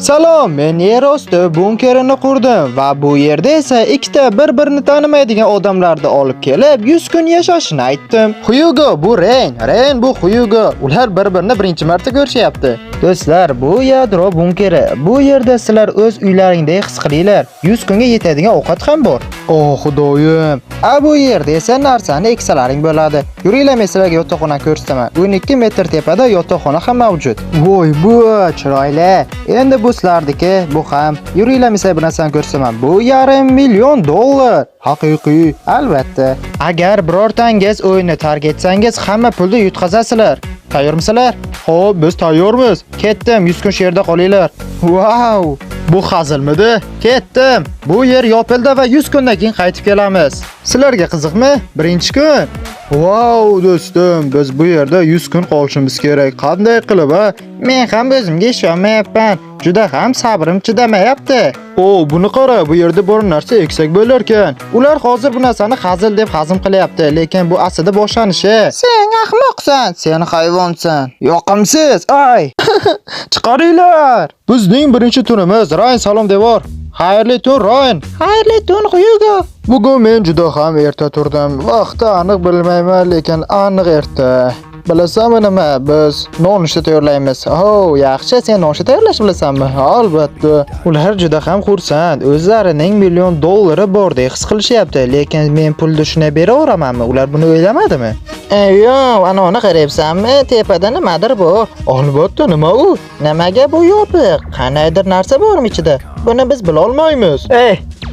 Salom, men yer osti bunkerini qurdim va bu yerda esa ikkita bir-birini tanimaydigan odamlarni olib kelib 100 kun yashashini aytdim. Hugo, bu Ren bu Hugo. Ular bir-birini birinchi marta ko'rishyapti. Do'stlar, bu yadro bunkeri. Bu yerda sizlar o'z uylaringdek his qilinglar. 100 kunga yetadigan ovqat ham bor. Oh, xudoyim. Bu yerda esa narsani eksalaring bo'ladi. Yuringlar, men sizlarga yotoqxona ko'rsataman. 12 metr tepada yotoqxona ham mavjud. Voy, bu chiroyli. Endi bu sizlardiki, bu ham. Yuringlar, men sizlarga bir narsani ko'rsataman. Bu $500 000. Haqiqiy, albatta. Agar birortangiz o'yinni tark etsangiz, hamma pulni yutqazasizlar. Tayyormisizlar? Xo'p, biz tayyormiz. Ketdim, 100 kun shu yerda qolinglar. Wow! Bu hazilmidi? Ketdim. Bu yer yopildi va 100 kundan keyin qaytib kelamiz. Sizlarga qiziqmi? Birinchi kun. Wow, do'stim, biz bu yerda 100 kun qolishimiz kerak. Qanday qilib, ha? Men ham o'zimga ishonmayapman. Juda ham sabrim chidamayapti. Buni qara, bu yerda bor narsa eksak bo'lar ekan. Ular hozir bu narsani hazil deb hazm qilyapti, lekin bu aslida boshlanishi. Sen ahmoqsan, sen hayvonsan. Yoqimsiz. Ay. Chiqaringlar. Bizning birinchi tunimiz. Rayn, salom devor. Xayrli tun, Rayn. Xayrli tun, Hugo. Bugun men juda ham erta turdim. Vaqtni aniq bilmayman, lekin aniq erta. Bilasanmi nima? Biz nonushta tayyorlaymiz. Yaxshi, sen nonushta tayyorlashni bilasanmi? Albatta. Ular juda ham xursand. O'zlarining $1,000,000 bordek his qilishyapti, lekin men pulni shunday beraveramanmi? Ular buni o'ylamadimi? Ana qarayapsanmi? Tepada nimadir bor. Albatta, nima u? Nimaga bu yopiq? Qanaydir narsa bormi ichida? Buni biz bila olmaymiz.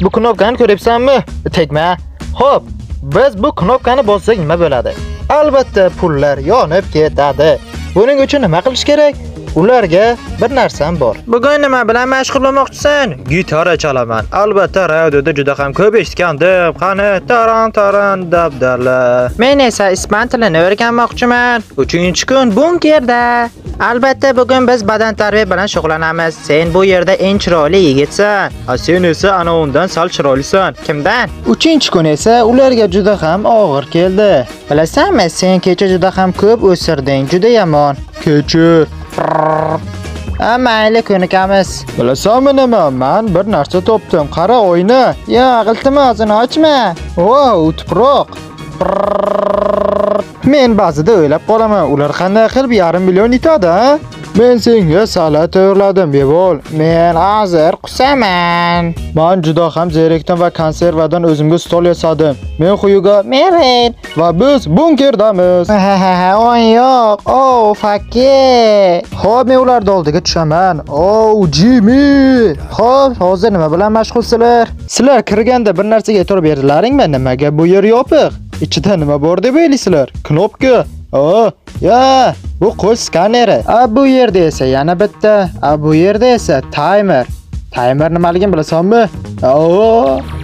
Bu knopkani ko'ryapsanmi? Tegma. Xo'p, biz bu knopkani bossak nima bo'ladi? Albatta, pullar yonib ketadi. Buning uchun nima qilish kerak? Ularga bir narsam bor. Bugun nima bilan mashg'ul bo'lmoqchisan? Gitara chalaman. Albatta, radioda juda ham ko'p eshitgandim. Qani, taron dabdala. Men esa ispan tilini o'rganmoqchiman. 3-kun bunkerda. Albatta, bugun biz badan tarbiya bilan shug'ullanamiz. Sen bu yerda eng chiroyli yigitsan. Sen esa ana undan sal chiroylisan. Kimdan? 3-kun esa ularga juda ham og'ir keldi. Bilasanmi, sen kecha juda ham ko'p o'sirding. Juda yomon. Kechir. Mayli, ko'nikamiz. Bilasanmi nima? Men bir narsa topdim. Qara oyna. Iltimosini ochma. Tuproq. Men ba'zida o'ylab qolaman, ular qanday qilib $500,000 yutadi, ha? Men senga salat tayyorladim, bevol. Men hozir qusaman. Men juda ham zerikdim va konservadan o'zimga stol yasadim. Men Hugo, men Ren va biz bunkerdamiz. Yo'q. Fakki. Xo'p, men ularning oldiga tushaman. Jimmy. Xo'p, hozir nima bilan mashg'ulsizlar? Sizlar kirganda bir narsaga e'tibor berdilaringmi? Nimaga bu yer yopiq? Ichida nima bor deb o'ylaysizlar? Knopka. Bu qo'l skaneri. Bu yerda esa yana bitta. Bu yerda esa timer. Timer nimaligini bilasanmi?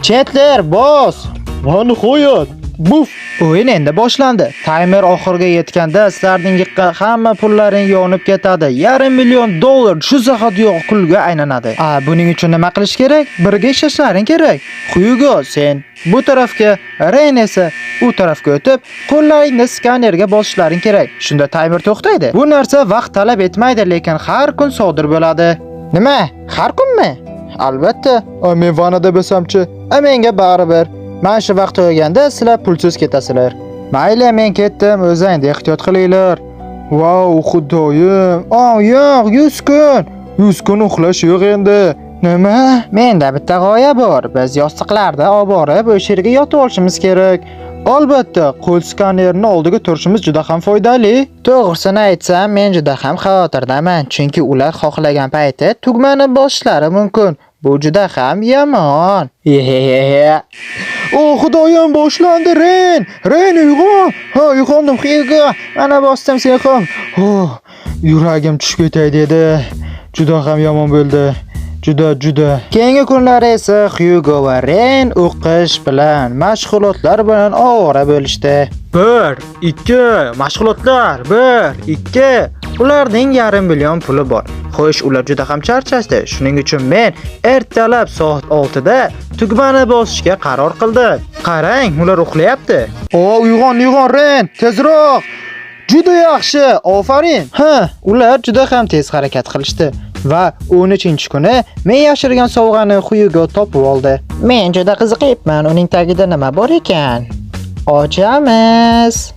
Chetlar, bos. Mana qo'yat. Buf! O'yin endi boshlandi. Timer oxiriga yetganda sizlarning hamma pullaring yonib ketadi. $500,000 shu zahotiyoq qulga aylanadi. Buning uchun nima qilish kerak? Birga ishlashlaring kerak. Hugo, sen bu tarafga, Ren esa u tarafga o'tib, qo'llaringni skanerga bosishlaring kerak. Shunda timer to'xtaydi. Bu narsa vaqt talab etmaydi, lekin har kun sodir bo'ladi. Nima? Har kunmi? Albatta. Men vanada bo'lsam-chi, menga baribir. Men shu vaqt o'yganda sizlar pulsiz ketasizlar. Mayli, men ketdim, o'zingizga ehtiyot qilinglar. Xudoyim. Yo'q, 100 kun. 100 kun uxlash yo'q endi. Nima? Menda bitta g'oya bor. Biz yostiqlarda olib borib o'sha yerga yotib olishimiz kerak. Albatta, qo'l skanerini oldiga turishimiz juda ham foydali. To'g'risini aytsam, men juda ham xavotirdaman, chunki ular xohlagan payti tugmani bosishlari mumkin. Bu juda ham yomon. Xudoyim, boshlandi. Ren, uyg'on. Uyg'ondim, Hugo. Mana bosdim sen ham. Yuragim tushib ketay dedi. Juda ham yomon bo'ldi. Juda. Keyingi kunlari esa Hugo va Ren o'qish bilan, mashg'ulotlar bilan ovora bo'lishdi. 1-2 mashg'ulotlar, 1-2. Ularning $500,000 puli bor. Xo'sh, ular juda ham charchashdi. Shuning uchun men ertalab soat 6 da tugmani bosishga qaror qildim. Qarang, ular uxlayapti. Uyg'on, Ren, tezroq. Juda yaxshi, ofarin. Ular juda ham tez harakat qilishdi. va 13-kuni men yashirgan sovg'ani Hugo topib oldi. Men juda qiziqibman, uning tagida nima bor ekan. Ochamiz.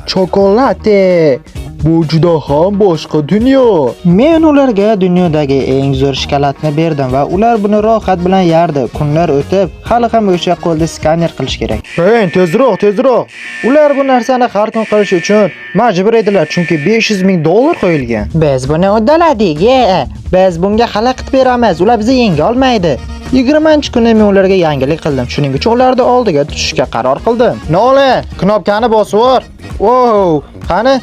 Chokolade. Bu juda ham boshqa dunyo. Men ularga dunyodagi eng zo'r shokoladni berdim va ular buni rohat bilan yardi. Kunlar o'tib, hali ham o'sha qo'lda skaner qilish kerak. Hey, tezroq. Ular bu narsani har kun qilish uchun majbur edilar, chunki $500,000 qo'yilgan. Biz buni uddaladik. Biz bunga xalaqit beramiz. Ular bizni yenga olmaydi. 20-kuni men ularga yangilik qildim. Shuning uchun ularni oldiga tushishga qaror qildim. Nolan, knopkani bosib yor. Qani,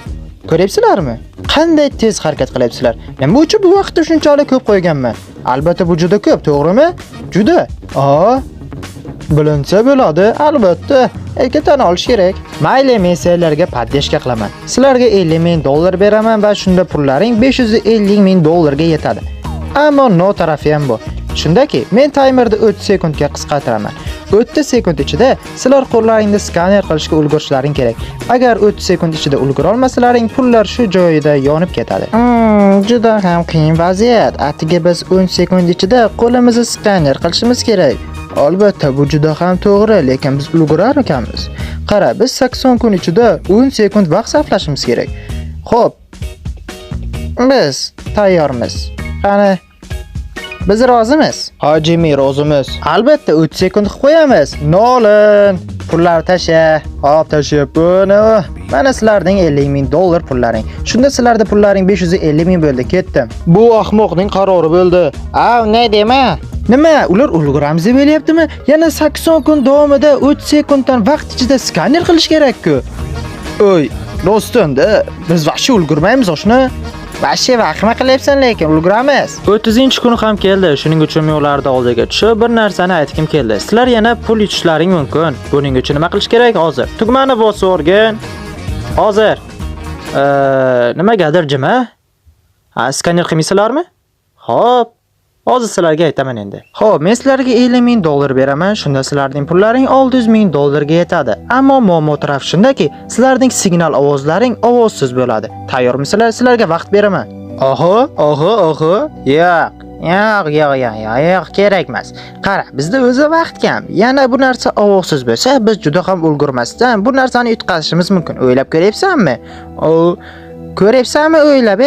ko'ryapsizlarmi? Qanday tez harakat qilyapsizlar? Nima uchun bu vaqtda shunchalik ko'p qo'yganman? Albatta bu juda ko'p, to'g'rimi? Juda. Bilinsa bo'ladi, albatta. Tan olish kerak. Mayli, men sizlarga podдержка qilaman. Sizlarga $50,000 beraman va shunda pullaring $550,000 ga yetadi. Ammo no tarafi ham bor. Shundaki, men timerni 30 sekundga qisqartiraman. 30 sekund ichida sizlar qo'llaringni skaner qilishga ulgurishlaring kerak. Agar 30 sekund ichida ulgura olmasalaring, pullar shu joyida yonib ketadi. Juda ham qiyin vaziyat. Atiga biz 10 sekund ichida qo'limizni skaner qilishimiz kerak. Albatta, bu juda ham to'g'ri, lekin biz ulgurar ekanmiz. Qara, biz 80 kun ichida 10 sekund vaqt sarflashimiz kerak. Xo'p. Biz tayyormiz. Qani, biz rozimiz. Hojimi rozimiz. Albatta 30 sekund qilib qo'yamiz. Nolan, pullar tasha. Hop, tashyapman. Mana sizlarning $50,000 pullaring. Shunda sizlarda pullaring 550,000 bo'ldi, ketdim. Bu ahmoqning qarori bo'ldi. Ne dema? Nima? Ular ulguramiz deb o'ylayaptimi? Yana 80 kun davomida 30 sekunddan vaqt ichida skaner qilish kerak-ku. Rostanda, biz vaqti ulgurmaymiz oshna. Vaqti vaqtma qilyapsan, lekin ulguramiz. 30-kuni ham keldi. Shuning uchun men ularni oldiga tushib bir narsani aytkim keldi. Sizlar yana pul yutishlaring mumkin. Buning uchun nima qilish kerak hozir? Tugmani bosib o'rgan. Hozir. Nimagadir jima? Skaner qilmaysizlarmi? Xo'p. Hozir sizlarga aytaman endi. Xo'p, men sizlarga $50,000 beraman, shunda sizlarning pullaring $600,000 ga yetadi. Ammo muammo taraf shundaki, sizlarning signal ovozlaring ovozsiz bo'ladi. Tayyormisizlar? Sizlarga vaqt beraman. Yo'q, kerak emas. Qara, bizda o'zi vaqt kam. Yana bu narsa ovozsiz bo'lsa, biz juda ham ulgurmasdan bu narsani yutqazishimiz mumkin. O'ylab ko'ryapsanmi? Ko'ryapsanmi o'ylab,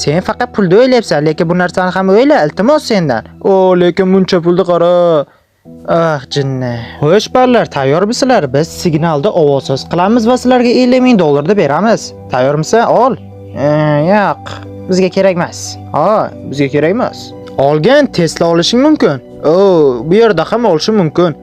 Sen faqat pulni o'ylayapsan, lekin bu narsani ham o'yla, iltimos sendan. Lekin buncha pulni qara. Jinni. Xo'sh, ballar, tayyormisizlar? Biz signalni ovozsiz qilamiz va sizlarga $50,000 da beramiz. Tayyormisan? Ol. Yo'q, bizga kerak emas. Bizga kerak emas. Olgan Tesla olishing mumkin. Bu yerda ham olishim mumkin.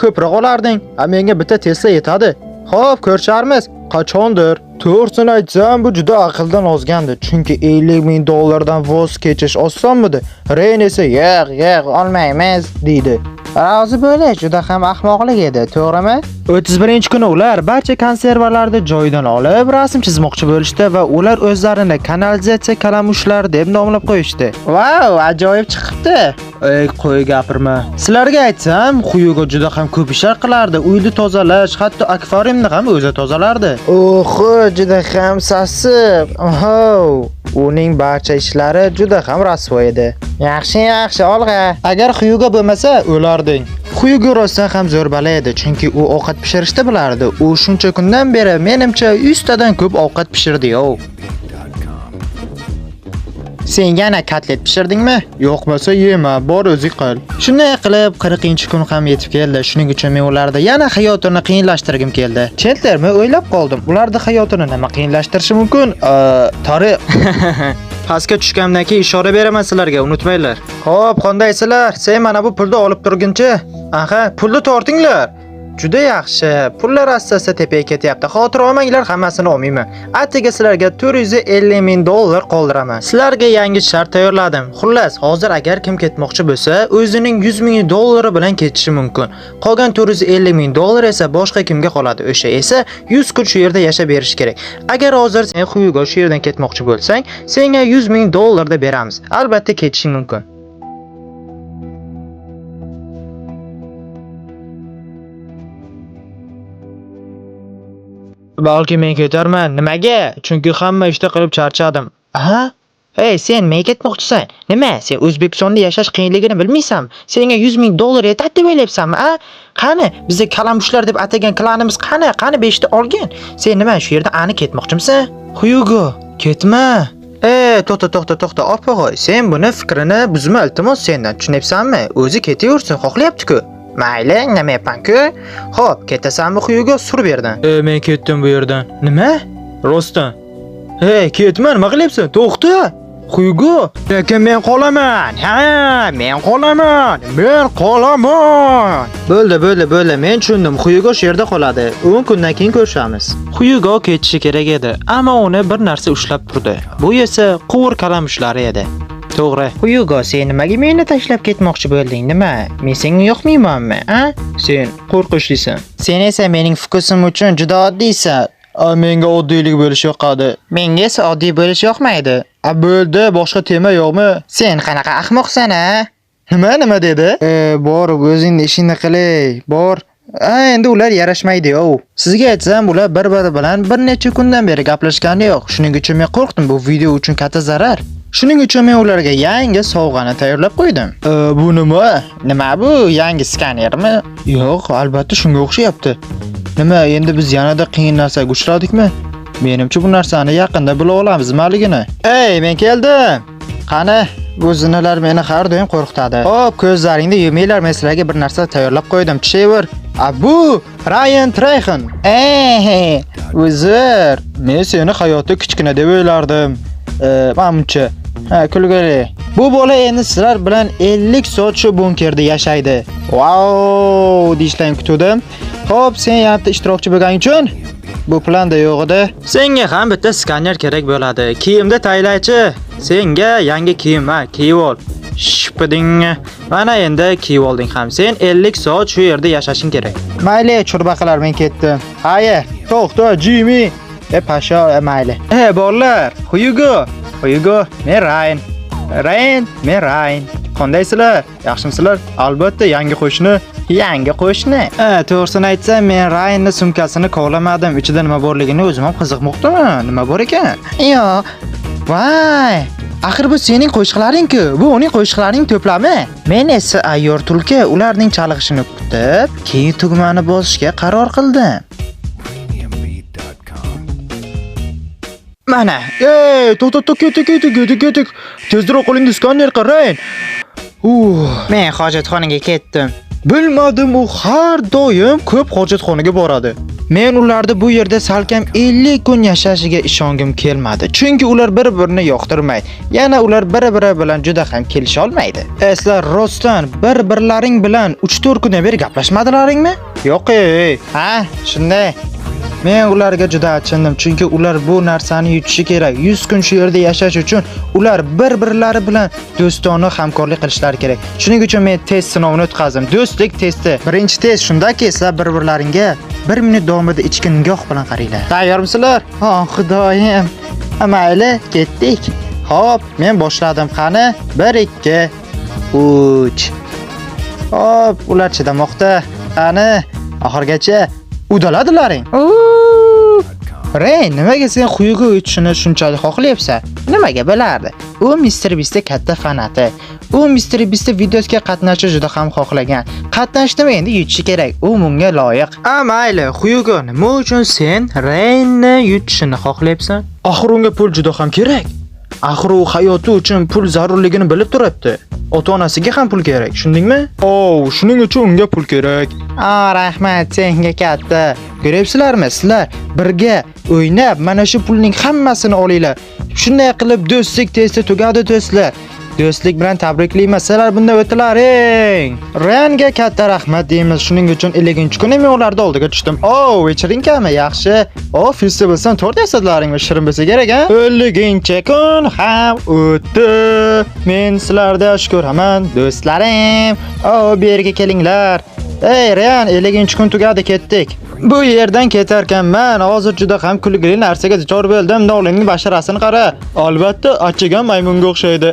Ko'proq olarding. Menga bitta Tesla yetadi. Xo'p, ko'risharmiz. Qachondir. To'g'risini aytsam, bu juda aqldan ozgandi. Chunki $50,000 dan voz kechish osonmidi? Reyn esa yo'q, olmaymiz deydi. Rozi bo'lish juda ham ahmoqlik edi, to'g'rimi? 31-kuni ular barcha konservalarni joyidan olib, rasm chizmoqchi bo'lishdi va ular o'zlarini kanalizatsiya kalamushlar deb nomlab qo'yishdi. Vau, ajoyib chiqibdi. Qo'y gapirma. Sizlarga aytsam, Hugo juda ham ko'p ishlar qilardi. Uyni tozalash, hatto akvariumni ham o'zi tozalardi. Juda ham sassiq. Uning barcha ishlari juda ham rasvo edi. Yaxshi, olg'a. Agar Hugo bo'lmasa, o'larding. Hugo rostdan ham zo'r bala edi, chunki u ovqat pishirishni bilardi. U shuncha kundan beri menimcha 100 tadan ko'p ovqat pishirdi-yo. Sen yana kotlet pishirdingmi? Yo'qmasa yema, bor o'zi qil. Shunday qilib 40-kun ham yetib keldi. Shuning uchun men ularda yana hayotini qiyinlashtirgim keldi. Chelter, men o'ylab qoldim. Ularda hayotini nima qiyinlashtirishi mumkin? Tariq. Pastga tushgandan keyin ishora beraman sizlarga, unutmanglar. Xo'p, qandaysizlar? Sen mana bu pulni olib turguncha. Pulni tortinglar. Juda yaxshi. Pullar asta-asta tepaga ketyapti. Xotir olmanglar, hammasini olmayman. Atiga sizlarga $450,000 qoldiraman. Sizlarga yangi shart tayyorladim. Xullas, hozir agar kim ketmoqchi bo'lsa, o'zining $100,000 bilan ketishi mumkin. Qolgan $450,000 esa boshqa kimga qoladi. O'sha esa 100 kun shu yerda yashab berish kerak. Agar hozir sen Hugo shu yerdan ketmoqchi bo'lsang, senga $100,000 da beramiz. Albatta ketishing mumkin. Balki men ketarman. Nimaga? Chunki hamma ishda qilib charchadim. Aha. Hey, sen men ketmoqchisan. Nima? Sen O'zbekistonda yashash qiyinligini bilmaysanmi? Senga 100 ming dollar yetadi deb o'ylayapsanmi, a? Qani, bizga kalamushlar deb atagan klanimiz qani? Qani beshta olgin. Sen nima shu yerda ani ketmoqchimisan? Hugo, ketma. To'xta, opog'oy. Sen buni fikrini buzma, iltimos sendan. Tushunyapsanmi? O'zi ketaversin, xohlayapti-ku. Mayli, nima-ku? Xo'p, ketasanmi Hugo? Sur berdan. Men ketdim bu yerdan. Nima? Rostdan. Hey, ketma, nima qilyapsan? To'xta. Hugo, lekin men qolaman. Ha, men qolaman. Bo'ldi. Men tushundim. Hugo shu yerda qoladi. 10 kundan keyin ko'rishamiz. Hugo ketishi kerak edi, ammo uni bir narsa ushlab turdi. Bu esa quvur kalamushlari edi. To'g'ri. Hugo, sen nimaga meni tashlab ketmoqchi bo'lding? Nima? Men senga yo'qmaymanmi, a? Sen qo'rqinchlisan. Sen esa mening fokusim uchun juda oddiysan. Menga oddiylik bo'lish yoqadi. Menga esa oddiy bo'lish yoqmaydi. Bo'ldi, boshqa tema yo'qmi? Sen qanaqa ahmoqsan, a? Nima dedi? Bor, o'zingning ishingni qilay. Bor. Endi ular yarashmaydi-ku. Sizga aytsam, ular bir-biri bilan bir necha kundan beri gaplashgani yo'q. Shuning uchun men qo'rqdim, bu video uchun katta zarar. Shuning uchun men ularga yangi sovg'ani tayyorlab qo'ydim. Bu nima? Nima bu? Yangi skanermi? Yo'q, albatta shunga o'xshayapti. Nima, endi biz yanada qiyin narsaga uchradikmi? Menimcha bu narsani yaqinda bila olamiz maligini. Ey, men keldim. Qani, bu zinalar meni har doim qo'rqitadi. Hop, ko'zlaringni yuminglar, men sizlarga bir narsa tayyorlab qo'ydim. Tushaver. Bu Ryan Trayhan. Uzr. Men seni hayotda kichkina deb o'ylardim. Menimcha kulgili. Bu bola endi sizlar bilan 50 soat shu bunkerda yashaydi. Wow, deyishlarni kutdim. Xo'p, sen yanada ishtirokchi bo'lganing uchun bu planda yo'q edi. Senga ham bitta skaner kerak bo'ladi. Kiyimda taylaychi. Senga yangi kiyim, kiyib ol. Shipiding. Mana endi kiyib olding ham. Sen 50 soat shu yerda yashashing kerak. Mayli, churbaqalar, men ketdim. Haye, to'xta, Jimmy. Pasha, mayli. Bolalar, Hugo, men Ryan. Men Ryan. Qandaysizlar? Yaxshimisizlar? Albatta yangi qo'shni. To'g'risini aytsam, men Ryanning sumkasini kovlamadim. Ichida nima borligini o'zim ham qiziqmoqdaman. Nima bor ekan? Yo'q. Voy! Axir bu sening qo'shiqlaring-ku. Bu uning qo'shiqlarining to'plami. Men esa ayyor tulki ularning chalg'ishini kutib, keyin tugmani bosishga qaror qildim. Mana, to'xta, ketik. Tezroq qo'lingni skaner qarang. Men hojatxonaga ketdim. Bilmadim, u har doim ko'p hojatxonaga boradi. Men ularda bu yerda salkam 50 kun yashashiga ishongim kelmadi. Chunki ular bir-birini yoqtirmaydi. Yana ular bir-biri bilan juda ham kelisha olmaydi. Sizlar rostdan bir-birlaring bilan 3-4 kundan beri gaplashmadilaringmi? Yo'q-ey. Ha, shunday. Men ularga juda achindim, chunki ular bu narsani yutishi kerak. 100 kun shu yerda yashash uchun ular bir-birlari bilan do'stona hamkorlik qilishlari kerak. Shuning uchun men test sinovini o'tkazdim. Do'stlik testi. Birinchi test shundaki, sizlar bir-birlaringga 1 minut davomida ichki nigoh bilan qaranglar. Tayyormisizlar? Xudoyim. Mayli, ketdik. Hop, men boshladim. Qani? 1 2 3. Hop, ular chidamoqda. Qani? Oxirgacha udaladilaring. Ren, nimaga sen Hugo uchishini shunchalik xohlayapsan? Nimaga bilardi? U Mr. Beast'ning katta fanati. U Mr. Beast videosiga qatnashishni juda ham xohlagan. Qatnashdimi, endi yutishi kerak. U bunga loyiq. Mayli, Hugo, nima uchun sen Renni yutishini xohlayapsan? Axir unga pul juda ham kerak. Axir u hayoti uchun pul zarurligini bilib turibdi. Ota-onasiga ham pul kerak, tushundingmi? Shuning uchun unga pul kerak. Rahmat, senga katta. Ko'ryapsizlarmi, sizlar birga o'ynab mana shu pulning hammasini olinglar. Shunday qilib do'stlik testi tugadi do'stlar. Do'stlik bilan tabriklayman. Sizlar bunday o'tilaring. Ranga katta rahmat deymiz. Shuning uchun 50-kun men ularda oldiga tushdim. Вечеринкami? Yaxshi. Festivaldan tort yasadlaringmi? Shirin bo'lsa kerak, ha? 50-kun ham o'tdi. Men sizlarga shukuraman, do'stlarim. Bu yerga kelinglar. Ryan, 50-kun tugadi, ketdik. Bu yerdan ketarkan men hozir juda ham kulgili narsaga duchor bo'ldim. Nolingning basharasini qara. Albatta, achigan maymunga o'xshaydi.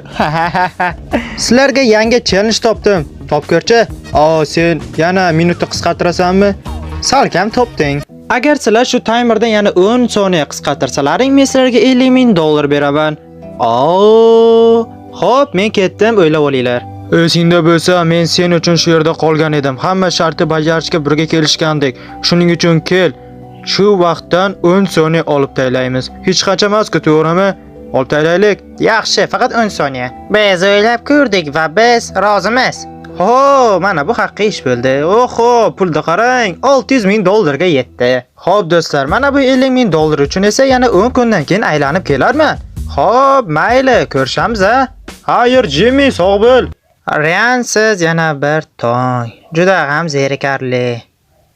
Sizlarga yangi challenge topdim. Top ko'rchi. Sen yana minutni qisqartirasanmi? Salkam topding. Agar sizlar shu timerdan yana 10 soniya qisqartirsalaring, men sizlarga 50 ming dollar beraman. Xo'p, men ketdim, o'ylab olinglar. Esingda bo'lsa, men sen uchun shu yerda qolgan edim. Hamma shartni bajarishga birga kelishgandik. Shuning uchun kel. Shu vaqtdan 10 soniya olib taylaymiz. Hech qancha emas-ku, to'g'rimi? Olib taylaylik. Yaxshi, faqat 10 soniya. Biz o'ylab ko'rdik va biz rozimiz. Mana bu haqiqiy ish bo'ldi. Pulni qarang, 600 ming dollarga yetdi. Xo'p do'stlar, mana bu 50 ming dollar uchun esa yana 10 kundan keyin aylanib kelarman. Xo'p, mayli, ko'rishamiz-a? Xayr, Jimmy, sog' bo'l. Ryan, siz yana bir tong. Juda ham zerikarli.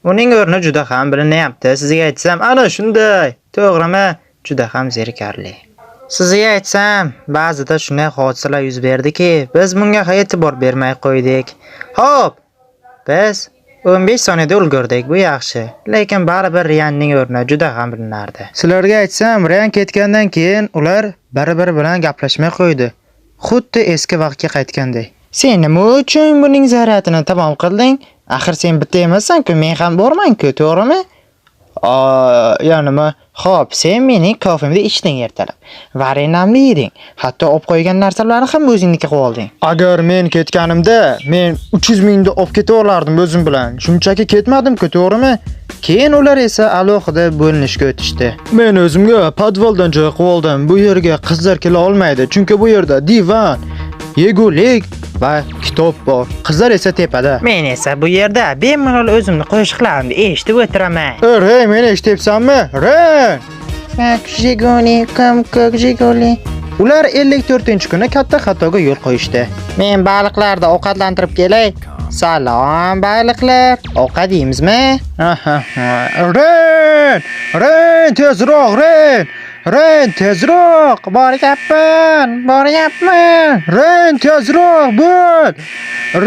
Uning o'rni juda ham bilinyapti. Sizga aytsam, ana shunday. To'g'rimi? Juda ham zerikarli. Sizga aytsam, ba'zida shunday hodisalar yuz berdiki, biz bunga e'tibor bermay qo'ydik. Xo'p, biz 15 soniyada ulgurdik, bu yaxshi. Lekin baribir Ryanning o'rni juda ham bilinardi. Sizlarga aytsam, Ryan ketgandan keyin ular bir-biri bilan gaplashmay qo'ydi. Xuddi eski vaqtga qaytgandek. Sen nima uchun buning zaryatini tamom qilding? Axir sen bitta emassan-ku, men ham borman-ku, to'g'rimi? Nima? Xo'p, sen mening kofemda ichding ertalab. Varenamni yeding. Hatto olib qo'ygan narsalarni ham o'zingniki qilib olding. Agar men ketganimda, men 300 mingni olib keta olardim o'zim bilan. Shunchaki ketmadim-ku, to'g'rimi? Keyin ular esa alohida bo'linishga o'tishdi. Men o'zimga podvaldan joy qilib oldim. Bu yerga qizlar kela olmaydi, chunki bu yerda divan, yegulik va kitob bor. Qizlar esa tepada. Men esa bu yerda bemalol o'zimni qo'shiqlarimni eshitib o'tiraman. Hey, meni eshityapsanmi? Ren! Jigoli. Ular 54-kuni katta xatoga yo'l qo'yishdi. Men baliqlarni ovqatlantirib kelay. Salom baliqlar. Ovqat yeymizmi? Ren, tezroq, Ren! Ren, tezroq! Boryapman! Ren, tezroq bo'l!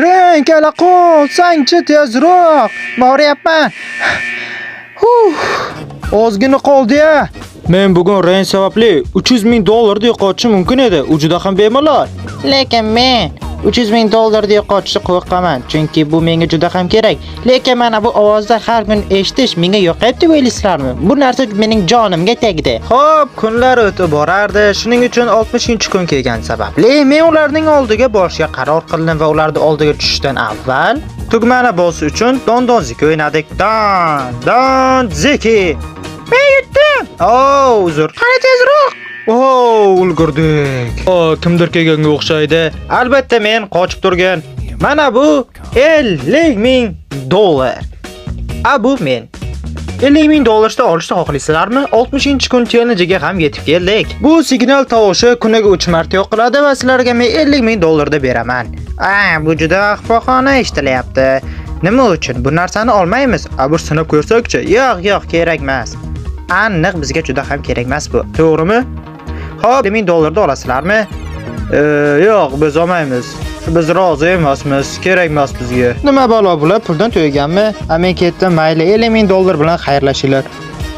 Ren, kela qo'l, sangchi tezroq! Boryapman! Ozgina qoldi-ya. Men bugun Ren sababli 300 ming dollarni yo'qotishim mumkin edi. U juda ham bemalol. Lekin men 300 ming dollarni yo'qotishga qo'rqaman, chunki bu menga juda ham kerak. Lekin mana bu ovozni har kun eshitish menga yoqayapti deb o'ylaysizlarmi? Bu narsa mening jonimga tegdi. Xo'p, kunlar o'tib borardi. Shuning uchun 60-kun kelgan sababli men ularning oldiga borishga qaror qildim va ularning oldiga tushishdan avval tugmani bosish uchun dondonzik o'ynadik. Don ziki. Men yutdim. Uzr. Qani tezroq. Ulgurdik. Kimdir kelganga o'xshaydi. Albatta men qochib turgan. Mana bu 50 ming dollar. Bu men. 50 ming dollarni olishni xohlaysizlarmi? 60-kun challenge'ga ham yetib keldik. Bu signal tovushi kuniga 3 marta yoqiladi va sizlarga men 50 ming dollarni beraman. Bu juda ahmoqona eshitilyapti. Nima uchun bu narsani olmaymiz? Bir sinab ko'rsakchi. Yo'q, kerak emas. Aniq bizga juda ham kerak emas bu. To'g'rimi? Xo'p, 50 ming dollarni olasizlarmi? Yo'q, biz olmaymiz. Biz rozi emasmiz, kerak emas bizga. Nima balo bular puldan to'yganmi? Men ketdim, mayli 50 ming dollar bilan xayrlashinglar.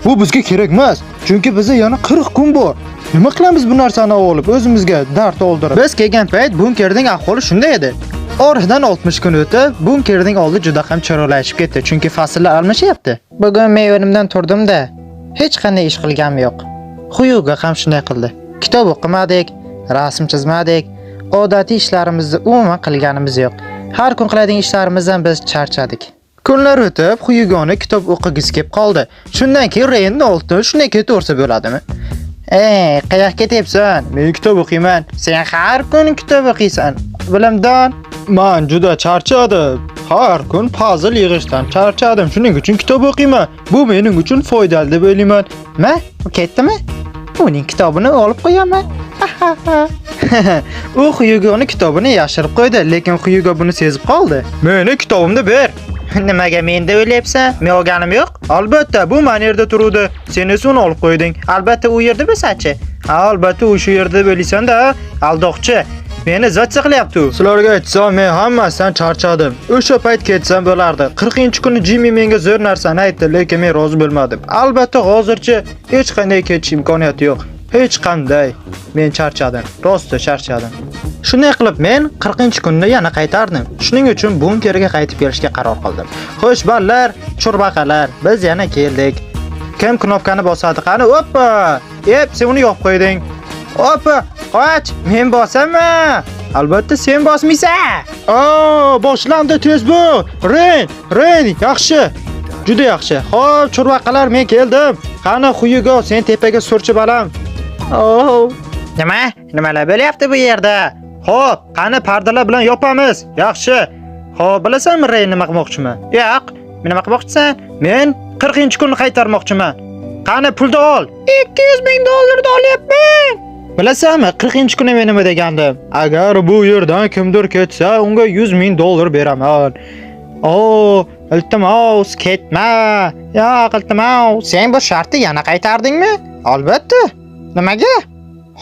Bu bizga kerak emas, chunki bizda yana 40 kun bor. Nima qilamiz bu narsani olib, o'zimizga dard oldirib? Biz kelgan payt bunkerning ahvoli shunday edi. Oradan 60 kun o'tib, bunkerning oldi juda ham chiroylashib ketdi, chunki fasllar almashyapti. Bugun men o'rnimdan turdim-da, hech qanday ish qilganim yo'q. Xuyuga ham shunday qildi. Kitob o'qimadik, rasm chizmadik, odatiy ishlarimizni umuman qilganimiz yo'q. Har kun qiladigan ishlarimizdan biz charchadik. Kunlar o'tib, Xuyugoni kitob o'qigisi kelib qoldi. Shundan keyin Renni oldi, shunday ketaversa bo'ladimi? Qayoqqa ketyapsan? Men kitob o'qiyman. Sen har kun kitob o'qiysan. Bilimdon, men juda charchadim. Har kun puzzle yig'ishdan charchadim. Shuning uchun kitob o'qiyman. Bu mening uchun foydali deb o'ylayman. U ketdimi? Uning kitobini olib qo'yaman. U Xuyugoni kitobini yashirib qo'ydi, lekin Xuyugo buni sezib qoldi. Meni kitobimni ber. Nimaga menda o'ylayapsan? Men olganim yo'q. Albatta, bu men yerda turuvdi. Sen esa uni olib qo'yding. Albatta, u yerda bo'lsa-chi? Albatta, u shu yerda bo'lisan-da, aldoqchi. Meni zotcha qilyapti u. Sizlarga aytsam, men hammasidan charchadim. O'sha payt ketsam bo'lardi. 40-kuni Jimmy menga zo'r narsani aytdi, lekin men rozi bo'lmadim. Albatta, hozircha hech qanday ketish imkoniyati yo'q. Hech qanday. Men charchadim. Rosti charchadim. Shunday qilib men 40-kunni yana qaytardim. Shuning uchun bunkerga qaytib kelishga qaror qildim. Xo'sh, ballar, churbaqalar, biz yana keldik. Kim knopkani bosadi? Qani, hoppa. Sen uni yopib qo'yding. Hoppa, qoch. Men bosaman. Albatta sen bosmaysan. Boshlandi tez bu. Ren, yaxshi. Juda yaxshi. Xo'p, churvaqalar, men keldim. Qani, Hugo, sen tepaga surchi balam. Nimalar bo'lyapti bu yerda? Xo'p, qani pardalar bilan yopamiz. Yaxshi. Xo'p, bilasanmi Ren nima qilmoqchiman? Yo'q, men nima qilmoqchisan? Men 40-kunni qaytarmoqchiman. Qani pulni ol. $200,000 olyapman. Bilasanmi, 40-kuni men nima degandim? Agar bu yerdan kimdir ketsa, unga $100,000 beraman. Iltimos, ketma. Yo'q, iltimos. Sen bu shartni yana qaytardingmi? Albatta. Nimaga?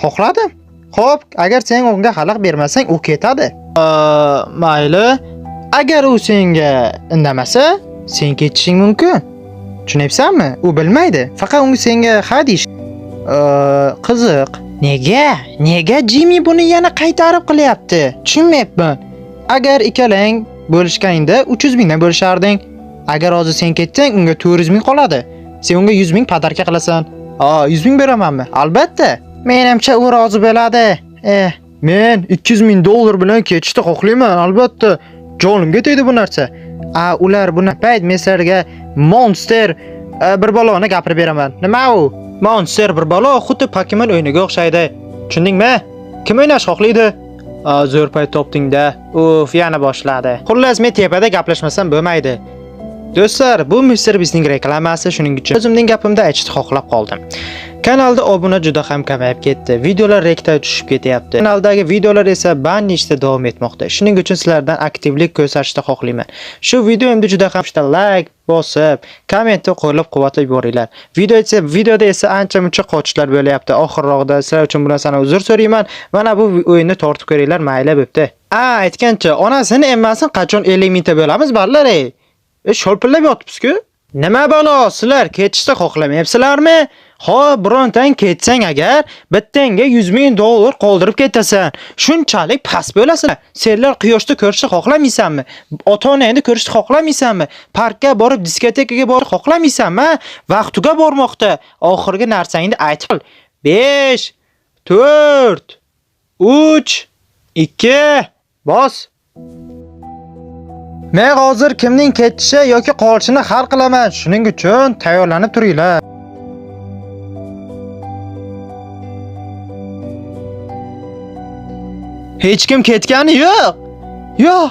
Xohladim. Xo'p, agar sen unga xalaq bermasang, u ketadi. Mayli. Agar u senga indamasa, sen ketishing mumkin. Tushunyapsanmi? U bilmaydi. Faqat unga senga ha deyish. Qiziq. Nega Jimmy buni yana qaytarib qilyapti? Tushunmayapman. Agar ikkalang bo'lishganingda 300,000 dan bo'lisharding. Agar hozir sen ketsang, unga 400,000 qoladi. Sen unga 100,000 padarka qilasan. 100,000 beramanmi? Albatta. Menimcha u rozi bo'ladi. Men $200,000 bilan ketishni xohlayman, albatta. Jonimga tegdi bu narsa. Ular buni payt meslarga monster bir baloni gapirib beraman. Nima u? Monster bir balo xuddi Pokemon o'yiniga o'xshaydi. Tushundingmi? Kim o'ynash xohlaydi? Zo'r payt topding-da. Yana boshladi. Xullas, men tepada gaplashmasam bo'lmaydi. Do'stlar, bu Mr. Bizning reklamasi, shuning uchun o'zimning gapimda aytishni xohlab qoldim. Kanalda obuna juda ham kamayib ketdi. Videolar rekda tushib ketyapti. Kanaldagi videolar esa banishda davom etmoqda. Shuning uchun sizlardan aktivlik ko'rsatishni xohlayman. Shu videomda juda ham like bosib, kommentni qo'llab-quvvatlab yuboringlar. Videoda esa ancha-muncha qochishlar bo'lyapti. Oxirroqda sizlar uchun bu narsani uzr so'rayman. Mana bu o'yinni tortib ko'ringlar, mayli bo'pti. Aytgancha, onasini emmasin qachon 50 mingta bo'lamiz barlar. Sho'lpillab yotibsiz-ku? Nima balo, sizlar ketishni xohlamayapsizlarmi? Birontang ketsang agar, bittanga $100,000 qoldirib ketasan. Shunchalik past bo'lasan. Senlar quyoshni ko'rishni xohlamaysanmi? Ota-onangni ko'rishni xohlamaysanmi? Parkka borib, diskotekaga borib xohlamaysanmi? Vaqtiga bormoqda. Oxirgi narsangni ayt. 5 4 3 2 bos. Men hozir kimning ketishi yoki qolishini hal qilaman. Shuning uchun tayyorlanib turinglar. Hech kim ketgani yo'q.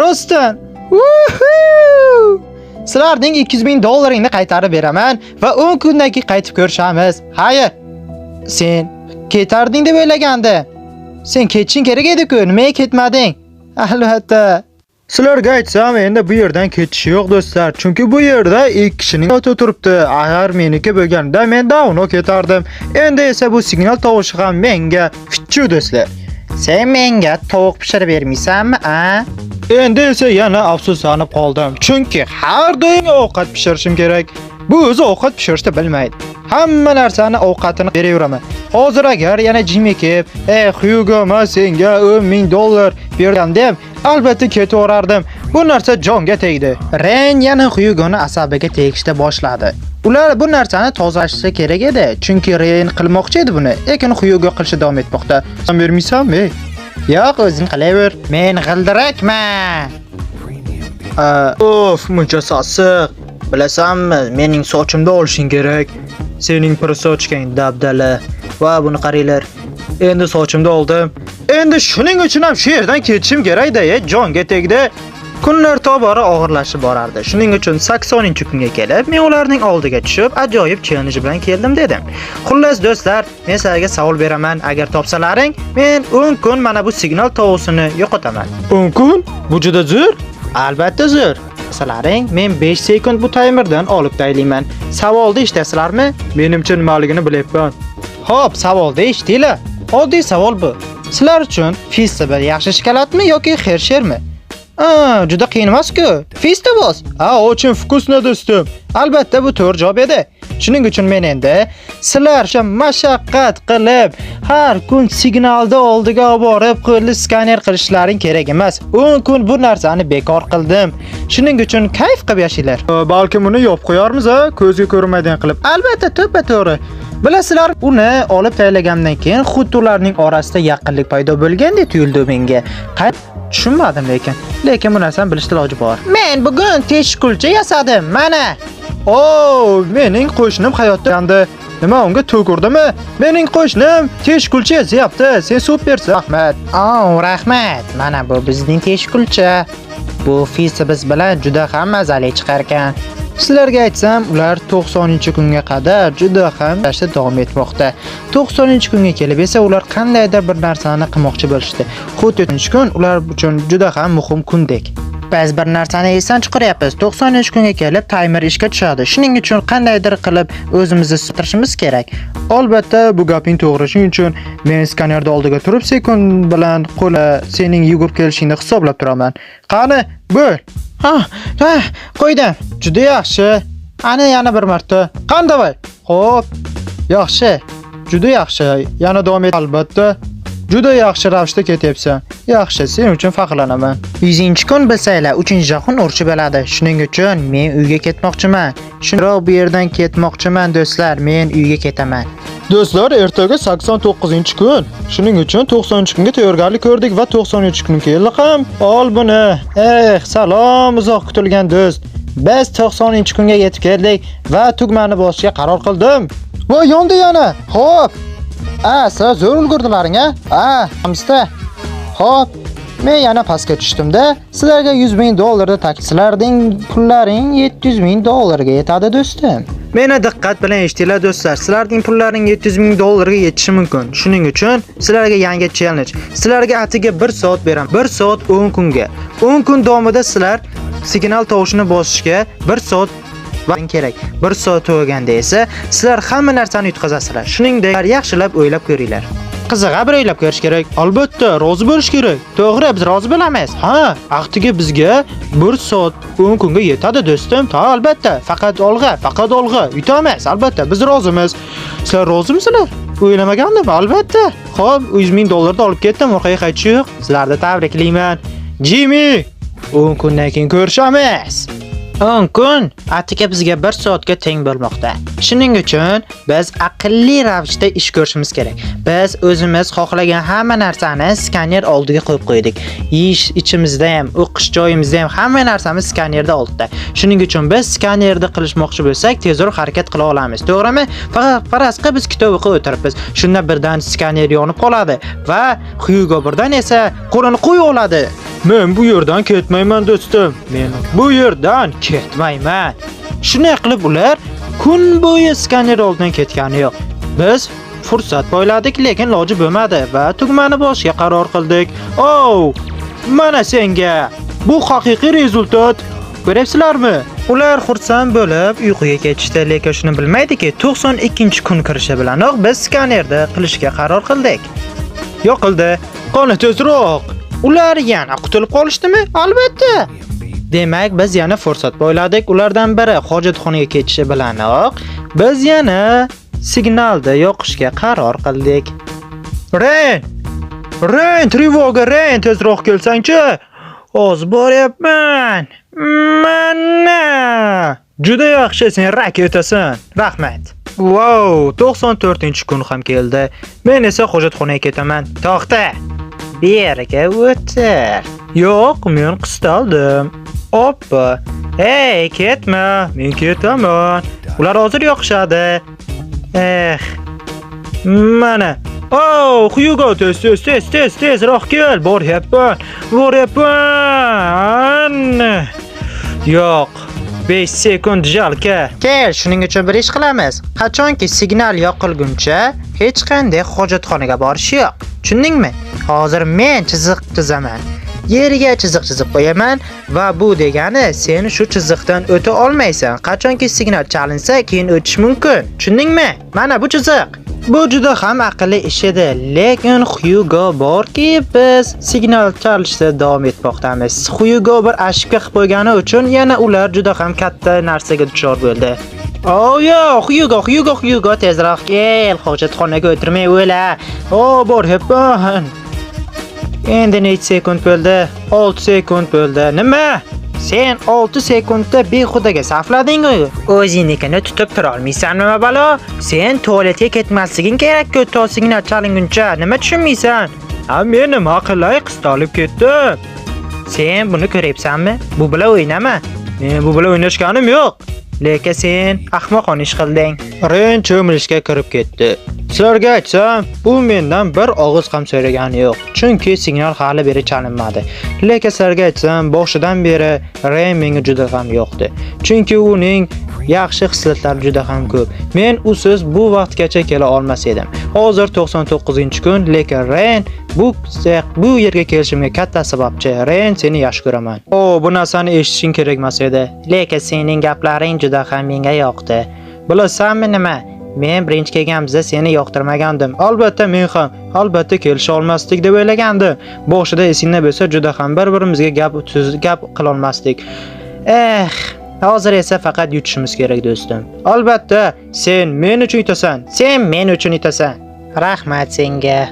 Rostdan. Sizlarning $200,000 qaytarib beraman va 10 kundan keyin qaytib ko'rishamiz. Hayır. Sen ketarding deb o'ylagandim. Sen ketishing kerak edi-ku, nimaga ketmading? Albatta. Sizlarga aytsam, endi bu yerdan ketish yo'q do'stlar, chunki bu yerda ikki kishining oti turibdi. Agar meniki bo'lganda men davno ketardim. Endi esa bu signal tovushi ham menga fitchu do'stlar. Sen menga tovuq pishirib bermaysanmi, a? Endi esa yana afsuslanib qoldim, chunki har doim ovqat pishirishim kerak. Bu o'zi ovqat pishirishni bilmaydi. Hamma narsani ovqatini beraveraman. Hozir agar yana Jimmy kelib, Hugo, men senga $10,000 bergandim, albatta ketaverardim. Bu narsa jonga tegdi. Ren yana Hugoni asabiga tegishda boshladi. Ular bu narsani tozalashi kerak edi, chunki Ren qilmoqchi edi buni, lekin Hugo qilishda davom etmoqda. Sen bermaysanmi? Yo'q, o'zing qilaver. Men g'ildirakman. Muncha sassiq. Bilasanmi, mening sochimda olishing kerak. Sening bir sochgang dabdala. Va buni qaranglar. Endi sochimda oldim. Endi shuning uchun ham shu yerdan ketishim kerak-da, jonga tegdi. Kunlar tobora og'irlashib borardi. Shuning uchun 80-kunga kelib, men ularning oldiga tushib, ajoyib challenge bilan keldim dedim. Xullas do'stlar, men sizlarga savol beraman. Agar topsalaring, men 10 kun mana bu signal tovusini yo'qotaman. 10 kun? Bu juda zo'r. Albatta zo'r. Sizlaring, men 5 sekund bu timerdan olib taylayman. Savolda eshitasizlarmi? Menimcha nimaligini bilyapman. Xo'p, savolda eshitinglar. Oddiy savol bu. Sizlar uchun festival yaxshi shokoladmi yoki Hershey'mi? Juda qiyin emas-ku. Festivals. Очень вкусно do'stim. Albatta bu to'g'ri javob edi. Shuning uchun men endi sizlar shu mashaqqat qilib har kun signalda oldiga olib borib qo'lni skaner qilishlaring kerak emas. 10 kun bu narsani bekor qildim. Shuning uchun kayf qilib yashanglar. Balki uni yopib qo'yarmiz, ko'zga ko'rinmaydigan qilib. Albatta, to'ppa-to'g'ri. Bilasizlar, uni olib taylagandan keyin xuddi ularning orasida yaqinlik paydo bo'lgandek tuyuldi menga. Tushunmadim lekin bu narsani bilishda iloji bor. Men bugun teshkulcha yasadim. Mana. Mening qo'shnim hayotda endi. Nima unga to'g'urdimi? Mening qo'shnim teshkulcha yazyapti. Sen supersan. Rahmat. Rahmat. Mana bu bizning teshkulcha. Bu fisi biz bilan juda ham mazali chiqar ekan. Sizlarga aytsam, ular 90-kunga qadar juda ham yashashda davom etmoqda. 90-kunga kelib esa ular qandaydir bir narsani qilmoqchi bo'lishdi. Xuddi 90 kun ular uchun juda ham muhim kundek. Biz bir narsani esdan chiqaryapmiz. 90-kunga kelib timer ishga tushadi. Shuning uchun qandaydir qilib o'zimizni sutirishimiz kerak. Albatta, bu gaping to'g'ri. Shuning uchun men skanerda oldiga turib sekund bilan qo'la sening yugurib kelishingni hisoblab turaman. Qani, bo'l. Qo'ydim. Juda yaxshi. Ana yana bir marta. Qanday? Xo'p. Yaxshi. Juda yaxshi. Yana davom et albatta. Juda yaxshi ravishda ketyapsan. Yaxshi, sen uchun faxrlanaman. 100-kun bilsanglar, 3-jahon urushi bo'ladi. Shuning uchun men uyga ketmoqchiman. Shunroq bu yerdan ketmoqchiman do'stlar. Men uyga ketaman. Do'stlar, ertaga 89-kun. Shuning uchun 90-kunga tayyorgarlik ko'rdik va 93-kun keldi ham. Ol buni. Salom uzoq kutilgan do'st. Biz 90-kunga yetib keldik va tugmani bosishga qaror qildim. Voy, yondi yana. Xo'p. Sizlar zo'r ulgurdilaring, hamsta. Xo'p, men yana pastga tushdimda. Sizlarga $100,000 takliflarding pullaring $700,000 yetadi do'stim. Meni diqqat bilan eshitinglar do'stlar. Sizlarning pullaring $700,000 yetishi mumkin. Shuning uchun sizlarga yangi challenge. Sizlarga atiga 1 soat beraman. 1 soat 10 kunga. 10 kun davomida sizlar signal tovushini bosishga 1 soat kerak. 1 soat o'tganda esa sizlar hamma narsani yutqazasizlar. Shuningdek, yaxshilab o'ylab ko'ringlar. Qiziq, bir o'ylab ko'rish kerak. Albatta, rozi bo'lish kerak. To'g'ri, biz rozi bo'lamiz. Vaqtiga bizga 1 soat 10 kunga yetadi do'stim. Albatta, faqat olg'a. Yutamiz, albatta, biz rozimiz. Sizlar rozimisizlar? O'ylamagandim, albatta. Xo'p, $100,000 da olib ketdim, orqaga qaytish yo'q. Sizlarni tabriklayman. Jimmy, 10 kundan keyin ko'rishamiz. 10 kun atiga bizga 1 soatga teng bo'lmoqda. Shuning uchun biz aqlli ravishda ish ko'rishimiz kerak. Biz o'zimiz xohlagan hamma narsani skaner oldiga qo'yib qo'ydik. Yeyish ichimizda ham, o'qish joyimizda ham hamma narsamiz skanerda oldida. Shuning uchun biz skanerda qilishmoqchi bo'lsak, tezroq harakat qila olamiz. To'g'rimi? Faqat qarasqa biz kitob o'qib o'tiribmiz. Shunda birdan skaner yonib qoladi va Hugo birdan esa qo'lini qo'yib oladi. Men bu yerdan ketmayman do'stim. Men bu yerdan ketmayman. Shunday qilib ular kun bo'yi skaner oldidan ketgani yo'q. Biz fursat poyladik, lekin iloji bo'lmadi va tugmani bosishga qaror qildik. Mana senga. Bu haqiqiy rezultat. Ko'ryapsizlarmi? Ular xursand bo'lib uyquga ketishdi, lekin shuni bilmaydiki, 92-kun kirishi bilanoq biz skanerda qilishga qaror qildik. Yo'qildi. Qani tezroq. Ular yana qutulib qolishdimi? Albatta. Demak, biz yana fursat poyladik. Ulardan biri hojatxonaga ketishi bilanoq biz yana signalda yoqishga qaror qildik. Ren, trevoga, Ren, tezroq kelsangchi. Hozir boryapman. Mana. Juda yaxshi, sen raketasan. Rahmat. 94-kun ham keldi. Men esa hojatxonaga ketaman. To'xta. Berga o'tir. Yo'q, men qistaldim. Oppa. Ketma, men ketaman. Ular hozir yoqishadi. Mana. Hugo, tezroq kel. Boryapman. Yo'q. 5 sekund jalka. Kel, shuning uchun bir ish qilamiz. Qachonki signal yoqilguncha hech qanday hojatxonaga borish yo'q. Tushundingmi? Hozir men chiziq chizaman. Yeriga chiziq chizib qo'yaman va bu degani sen shu chiziqdan o'ta olmaysan. Qachonki signal chalinsa, keyin o'tish mumkin. Tushundingmi? Mana bu chiziq. Bu juda ham aqlli ish edi, lekin Hugo borki, biz signal chalishda davom etmoqdamiz. Hugo bir ashibga qilib qo'ygani uchun yana ular juda ham katta narsaga duchor bo'ldi. yo'q, Hugo, tezroq kel. Hojatxonaga o'tirmay o'la. Boryapman. Endi necha sekund bo'ldi? 6 sekund bo'ldi. Nima? Sen 6 sekundda behudaga saflading-ku. O'zingnikini tutib tura olmaysanmi, balo? Sen tualetga ketmasliging kerak-ku, signal chalinguncha. Nima tushunmaysan? Men nima qilay, qizta olib ketdim. Sen buni ko'ryapsanmi? Bu bilan o'ynama. Men bu bilan o'ynashganim yo'q. Lekin sen ahmoqona ish qilding. Ren cho'milishga kirib ketdi. Sizlarga aytsam, u mendan bir og'iz ham so'ragani yo'q. Chunki signal hali beri chalinmadi. Lekin sizlarga aytsam, boshidan beri Ren menga juda ham yo'qdi. Chunki uning yaxshi xislatlari juda ham ko'p. Men usiz bu vaqtgacha kela olmas edim. Hozir 99-kun, lekin Ren bu yerga kelishimga katta sababchi. Ren, seni yaxshi ko'raman. Bu narsani eshitishing kerak emas edi. Lekin sening gaplaring juda ham menga yoqdi. Bilasanmi nima? Men birinchi kelganimizda seni yoqtirmagandim. Albatta men ham kelisha olmasdik deb o'ylagandim. Boshida esingda bo'lsa, juda ham bir-birimizga gap qila olmasdik. Hozir esa faqat yutishimiz kerak do'stim. Albatta, sen men uchun yutasan. Sen men uchun yutasan. Rahmat senga.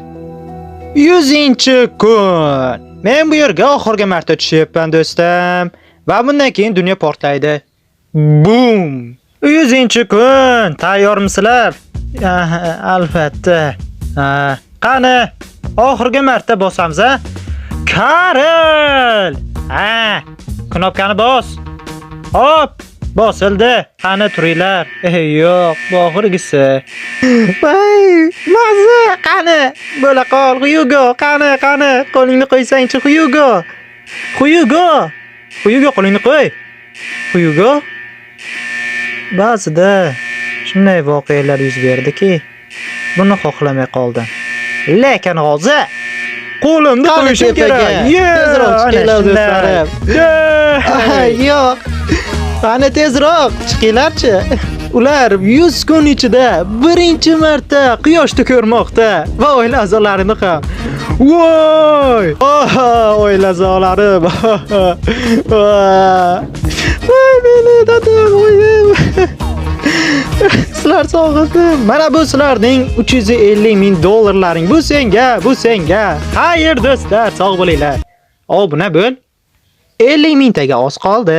100-kun. Men bu yerga oxirgi marta tushyapman do'stim. Va bundan keyin dunyo portlaydi. Boom! 100-kun. Tayyormisizlar? Albatta. Qani, oxirgi marta bosamiz, a? Karl! Knopkani bos. Hop, bosildi. Qani turinglar. Yo'q, bu oxirgisi. Mazza, qani? Bo'la qol, Hugo, qani? Qo'lingni qo'ysang-chi, Hugo. Hugo, qo'lingni qo'y. Hugo? Ba'zida shunday voqealar yuz berdiki, buni xohlamay qoldim. Lekin hozir qo'limni qo'yishim kerak. Tezroq chiqinglar do'stlarim. Yo'q. Qani tezroq chiqinglarchi. Ular 100 kun ichida birinchi marta quyoshni ko'rmoqda va oila a'zolarini ham. Voy! Oila a'zolarim. Voy meni dadam, oyim. Sizlar sog'indim. Mana bu sizlarning $350,000. Bu senga. Xayr do'stlar, sog' bo'linglar. Obuna bo'l. 50 mingtaga oz qoldi.